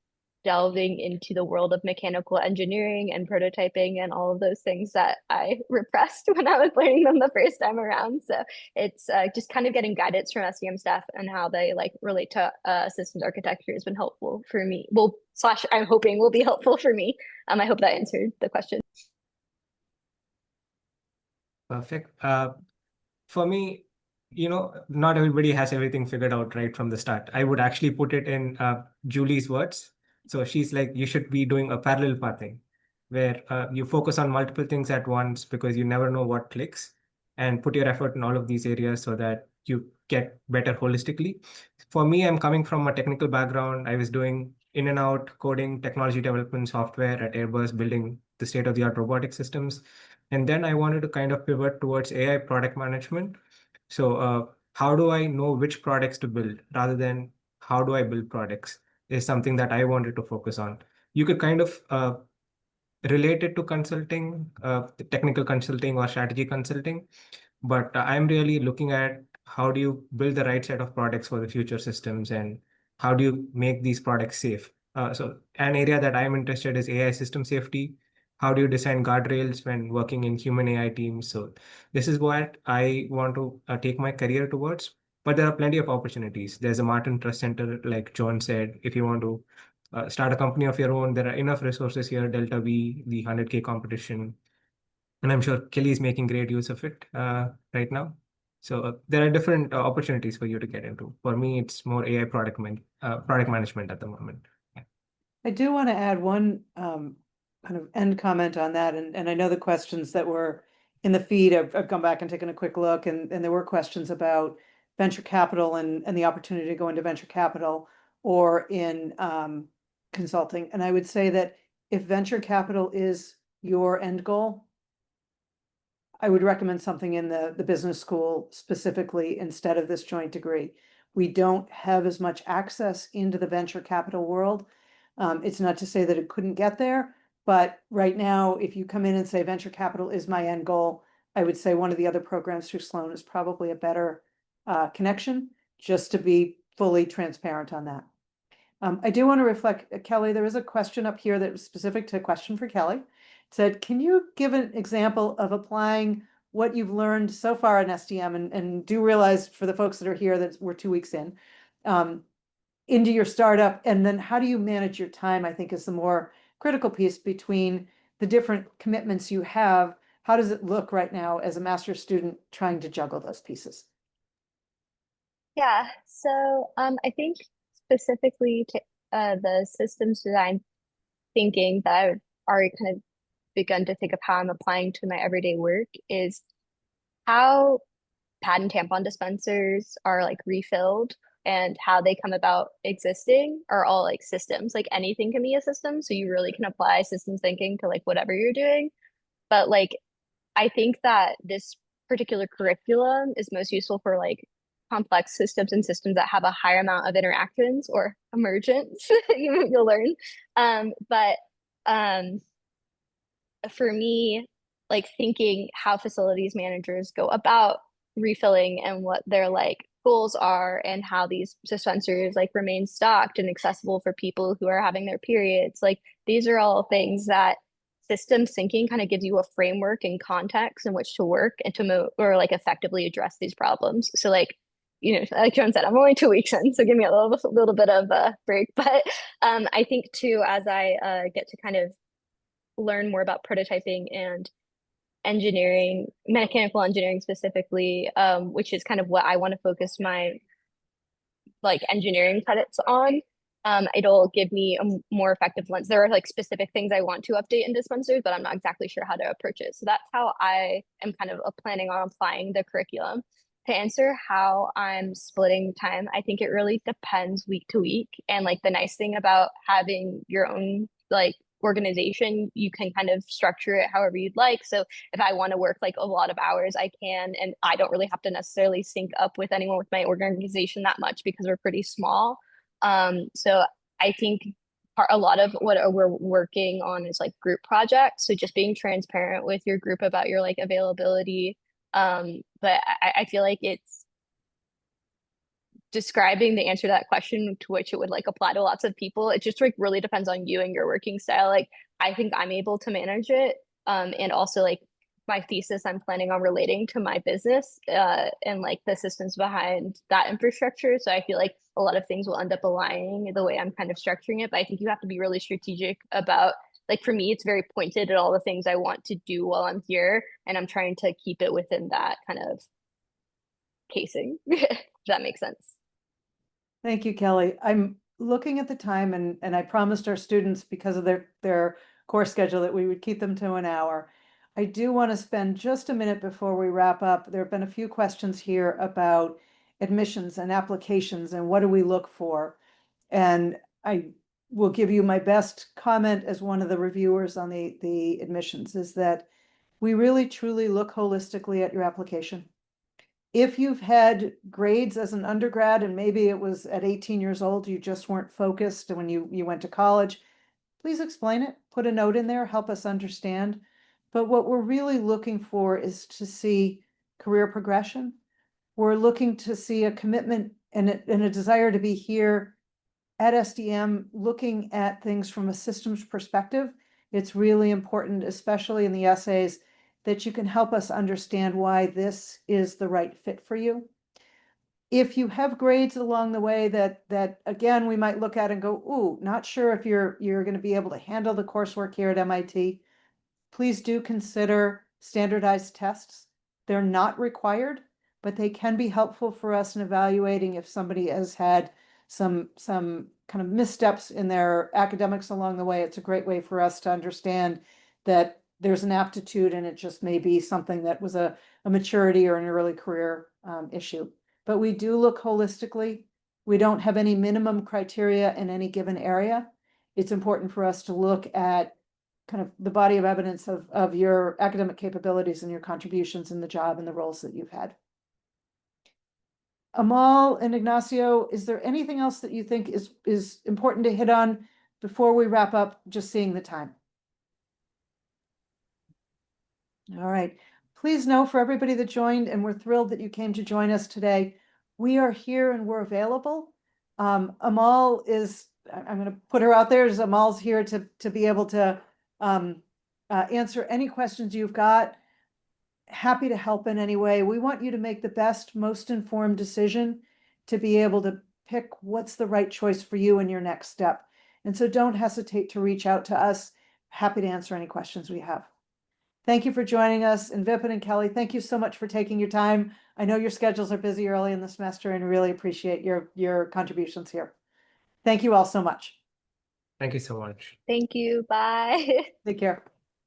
delving into the world of mechanical engineering and prototyping and all of those things that I repressed when I was learning them the first time around. So it's just kind of getting guidance from SDM staff and how they like relate to systems architecture has been helpful for me. Well, slash I'm hoping will be helpful for me. I hope that answered the question. Perfect. For me, not everybody has everything figured out right from the start. I would actually put it in Julie's words. So she's like, you should be doing a parallel pathing where you focus on multiple things at once because you never know what clicks, and put your effort in all of these areas so that you get better holistically. For me, I'm coming from a technical background. I was doing in and out coding, technology development, software at Airbus, building the state-of-the-art robotic systems. And then I wanted to kind of pivot towards AI product management. So how do I know which products to build rather than how do I build products is something that I wanted to focus on. You could kind of relate it to consulting, technical consulting or strategy consulting, but I'm really looking at how do you build the right set of products for the future systems and how do you make these products safe. So an area that I'm interested is AI system safety. How do you design guardrails when working in human AI teams? So this is what I want to take my career towards. But there are plenty of opportunities. There's a Martin Trust Center, like John said, if you want to start a company of your own, there are enough resources here, Delta V, the 100K competition. And I'm sure Kelly is making great use of it right now. So there are different opportunities for you to get into. For me, it's more AI product management at the moment. I do want to add one kind of end comment on that. And I know the questions that were in the feed, I've gone back and taken a quick look, and there were questions about venture capital and the opportunity to go into venture capital or in consulting. And I would say that if venture capital is your end goal, I would recommend something in the business school specifically instead of this joint degree. We don't have as much access into the venture capital world. It's not to say that it couldn't get there, but right now, if you come in and say venture capital is my end goal, I would say one of the other programs through Sloan is probably a better connection, just to be fully transparent on that. I do want to reflect, Kelly, there is a question up here that was specific to a question for Kelly. It said, can you give an example of applying what you've learned so far in SDM, and do realize for the folks that are here that we're 2 weeks in, into your startup, and then how do you manage your time, I think is the more critical piece between the different commitments you have. How does it look right now as a master's student trying to juggle those pieces? Yeah, so I think specifically to the systems design thinking that I've already kind of begun to think of how I'm applying to my everyday work is how pad and tampon dispensers are like refilled and how they come about existing are all like systems. Like anything can be a system, so you really can apply systems thinking to like whatever you're doing. But like I think that this particular curriculum is most useful for like complex systems and systems that have a higher amount of interactions or emergence, you'll learn. But for me, like thinking how facilities managers go about refilling and what their like goals are and how these dispensers like remain stocked and accessible for people who are having their periods. Like these are all things that systems thinking kind of gives you a framework and context in which to work and to move or like effectively address these problems. So like, you know, like Joan said, I'm only 2 weeks in, so give me a little bit of a break. But I think too, as I get to kind of learn more about prototyping and engineering, mechanical engineering specifically, which is kind of what I want to focus my like engineering credits on. It'll give me a more effective lens. There are like specific things I want to update in dispensers, but I'm not exactly sure how to approach it. So that's how I am kind of planning on applying the curriculum. To answer how I'm splitting time, I think it really depends week to week. And like the nice thing about having your own like organization, you can kind of structure it however you'd like. So if I want to work like a lot of hours, I can, and I don't really have to necessarily sync up with anyone with my organization that much because we're pretty small. So I think a lot of what we're working on is like group projects. So just being transparent with your group about your like availability. But I feel like it's describing the answer to that question to which it would like apply to lots of people. It just like really depends on you and your working style. Like I think I'm able to manage it. And also like my thesis I'm planning on relating to my business and like the systems behind that infrastructure. So I feel like a lot of things will end up aligning the way I'm kind of structuring it. But I think you have to be really strategic about like for me, it's very pointed at all the things I want to do while I'm here. And I'm trying to keep it within that kind of casing. If that makes sense. Thank you, Kelly. I'm looking at the time and I promised our students because of their course schedule that we would keep them to an hour. I do want to spend just a minute before we wrap up. There have been a few questions here about admissions and applications and what do we look for? And I will give you my best comment as one of the reviewers on the admissions is that we really truly look holistically at your application. If you've had grades as an undergrad and maybe it was at 18 years old, you just weren't focused when you went to college, please explain it, put a note in there, help us understand. But what we're really looking for is to see career progression. We're looking to see a commitment and a desire to be here at SDM, looking at things from a systems perspective. It's really important, especially in the essays, that you can help us understand why this is the right fit for you. If you have grades along the way that again, we might look at and go, ooh, not sure if you're going to be able to handle the coursework here at MIT, please do consider standardized tests. They're not required, but they can be helpful for us in evaluating if somebody has had some kind of missteps in their academics along the way. It's a great way for us to understand that there's an aptitude and it just may be something that was a maturity or an early career issue. But we do look holistically. We don't have any minimum criteria in any given area. It's important for us to look at kind of the body of evidence of your academic capabilities and your contributions in the job and the roles that you've had. Amal and Ignacio, is there anything else that you think is important to hit on before we wrap up, just seeing the time? All right. Please know for everybody that joined, and we're thrilled that you came to join us today, we are here and we're available. Amal is, I'm going to put her out there, as Amal's here to be able to answer any questions you've got. Happy to help in any way. We want you to make the best, most informed decision to be able to pick what's the right choice for you in your next step. And so don't hesitate to reach out to us. Happy to answer any questions we have. Thank you for joining us. And Vipin and Kelly, thank you so much for taking your time. I know your schedules are busy early in the semester and really appreciate your contributions here. Thank you all so much. Thank you so much. Thank you. Bye. Take care.